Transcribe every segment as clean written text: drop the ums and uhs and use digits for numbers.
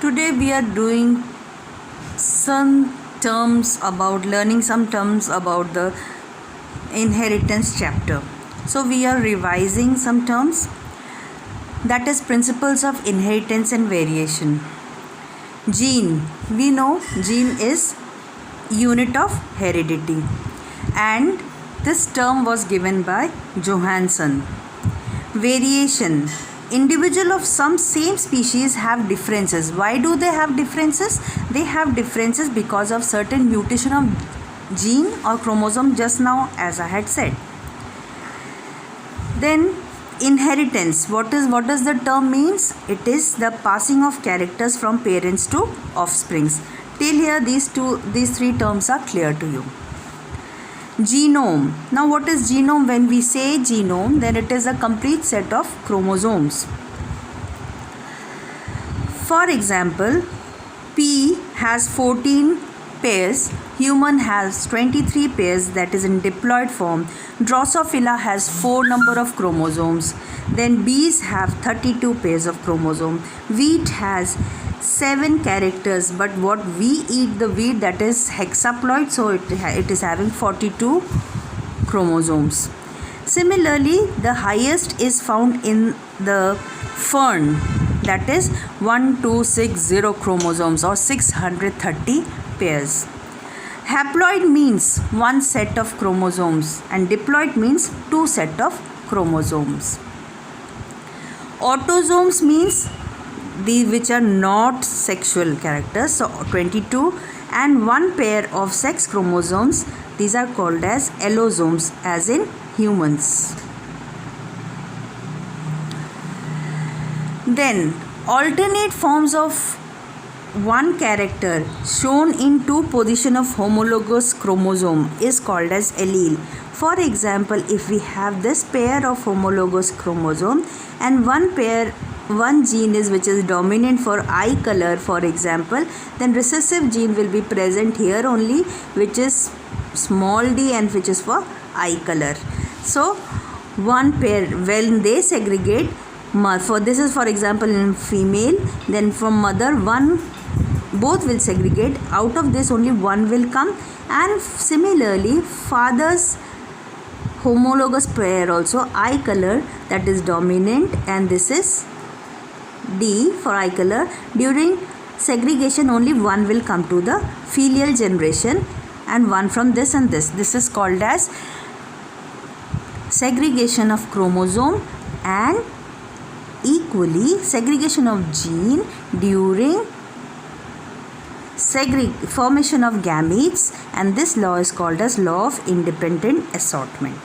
Today we are doing learning some terms about the inheritance chapter. So we are revising some terms, that is principles of inheritance and variation. Gene, we know gene is unit of heredity, and this term was given by Johansson. Variation, individual of some same species have differences. Why do they have differences? They have differences because of certain mutation of gene or chromosome, just now as I had said. Then inheritance, what does the term means? It is the passing of characters from parents to offsprings. Till here these three terms are clear to you. Genome, now what is genome? When we say genome, then it is a complete set of chromosomes. For example, P has 14 pairs, human has 23 pairs, that is in diploid form. Drosophila has 4 number of chromosomes. Then bees have 32 pairs of chromosome. Wheat has 7 characters, but what we eat the wheat, that is hexaploid, so it is having 42 chromosomes. Similarly, the highest is found in the fern, that is 1260 chromosomes or 630 pairs. Haploid means one set of chromosomes and diploid means 2 set of chromosomes. Autosomes means these which are not sexual characters, so 22, and 1 pair of sex chromosomes, these are called as allosomes, as in humans. Then alternate forms of one character shown in 2 position of homologous chromosome is called as allele. For example, if we have this pair of homologous chromosome and one gene is which is dominant for eye color, for example, then recessive gene will be present here only, which is small d and which is for eye color. So one pair, when they segregate, for this is for example in female, then from mother both will segregate, out of this only one will come, and similarly father's homologous pair also, eye color, that is dominant, and this is D for eye color. During segregation only one will come to the filial generation and one from this and this. This is called as segregation of chromosome and equally segregation of gene during formation of gametes, and this law is called as law of independent assortment.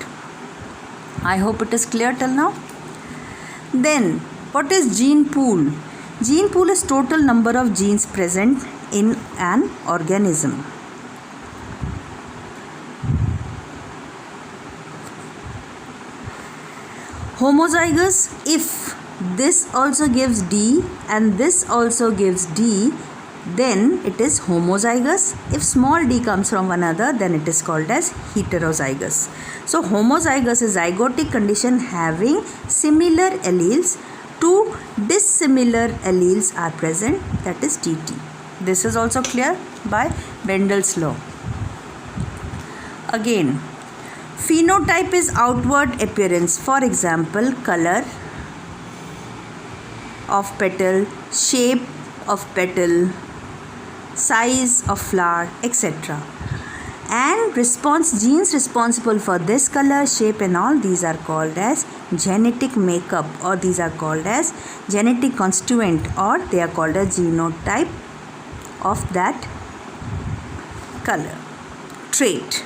I hope it is clear till now. Then what is gene pool? Gene pool is total number of genes present in an organism. Homozygous, if this also gives D and this also gives D, then it is homozygous. If small d comes from another, then it is called as heterozygous. So homozygous is zygotic condition having similar alleles. 2 dissimilar alleles are present, that is TT. This is also clear by Bendel's law. Again, phenotype is outward appearance, for example color of petal, shape of petal, size of flower, etc. And genes responsible for this color, shape and all, these are called as genetic makeup, or these are called as genetic constituent, or they are called as genotype of that color. Trait,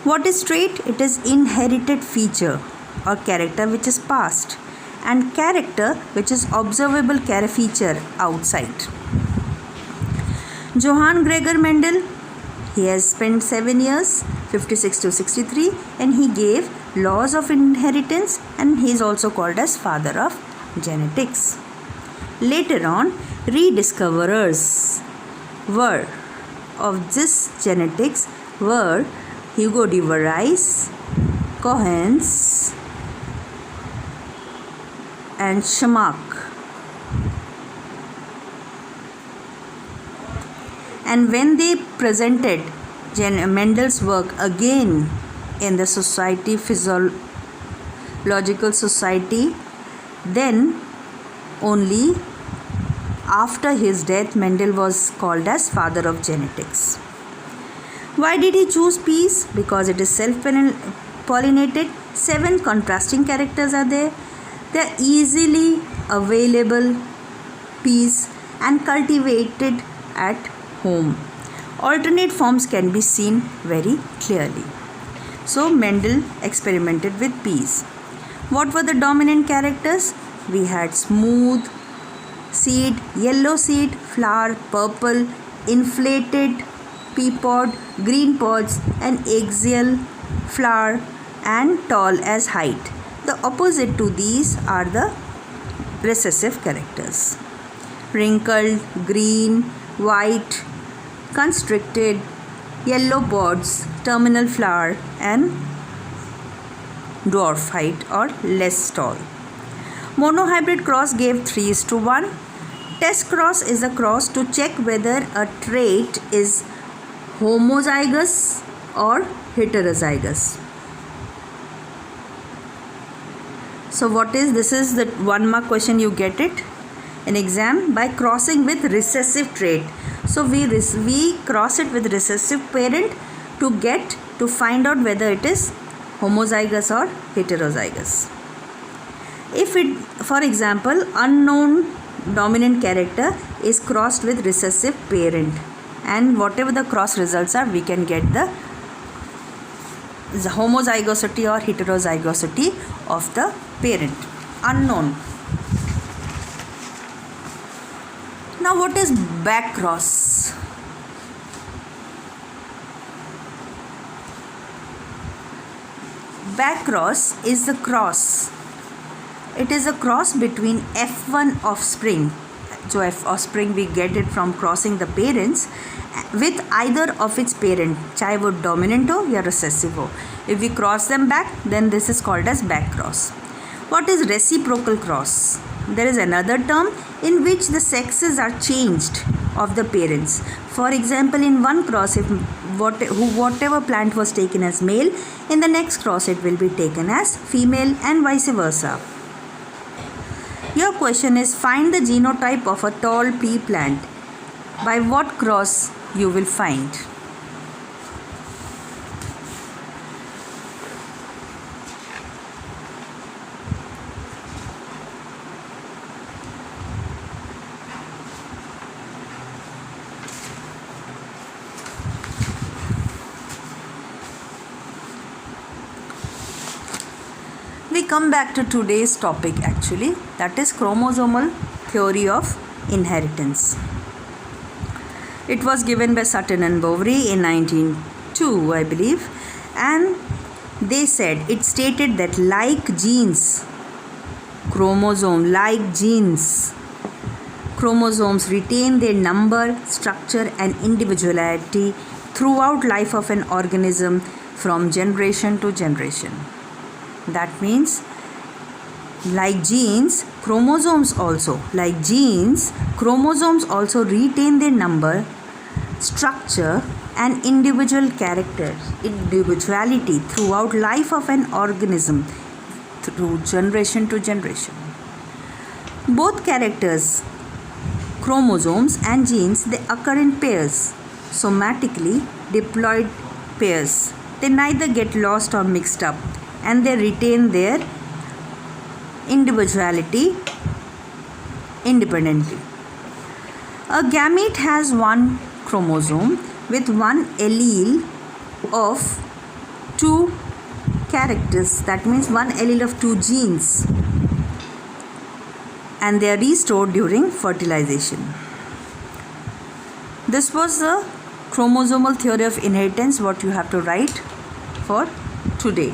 what is trait? It is inherited feature or character which is passed, and character which is observable feature outside. Johann Gregor Mendel, he has spent 7 years, 56 to 63, and he gave laws of inheritance, and he is also called as father of genetics. Later on, rediscoverers of this genetics were Hugo de Vries, Cohens and Schmack. And when they presented Mendel's work again in the Physiological Society, then only after his death Mendel was called as father of genetics. Why did he choose peas? Because it is self-pollinated. 7 contrasting characters are there. They are easily available peas and cultivated at home. Alternate forms can be seen very clearly. So Mendel experimented with peas. What were the dominant characters? We had smooth seed, yellow seed, flower, purple, inflated pea pod, green pods, and axial flower, and tall as height. The opposite to these are the recessive characters. Wrinkled, green, white, constricted, yellow pods, terminal flower, and dwarf height or less tall. Monohybrid cross gave 3:1. Test cross is a cross to check whether a trait is homozygous or heterozygous. So what is this? Is the 1 mark question, you get it in exam by crossing with recessive trait. So we cross it with recessive parent to find out whether it is homozygous or heterozygous. If it, for example, unknown dominant character is crossed with recessive parent, and whatever the cross results are, we can get the homozygosity or heterozygosity of the parent. Unknown. Now what is back cross? Back cross is the cross. It is a cross between F1 offspring. So F offspring we get it from crossing the parents with either of its parent, चाहे वो dominant हो या recessive हो. If we cross them back, then this is called as back cross. What is reciprocal cross? There is another term in which the sexes are changed of the parents. For example, in one cross, if whatever plant was taken as male, in the next cross it will be taken as female, and vice versa. Your question is, find the genotype of a tall pea plant. By what cross you will find? We come back to today's topic actually, that is chromosomal theory of inheritance. It was given by Sutton and Boveri in 1902, I believe, and they said, it stated that like genes, chromosomes retain their number, structure and individuality throughout life of an organism from generation to generation. That means, like genes, chromosomes also retain their number, structure and individuality throughout life of an organism through generation to generation. Both characters, chromosomes and genes, they occur in pairs, somatically diploid pairs. They neither get lost or mixed up, and they retain their individuality independently. A gamete has one chromosome with one allele of 2 characters, that means one allele of 2 genes, and they are restored during fertilization. This was the chromosomal theory of inheritance, what you have to write for today.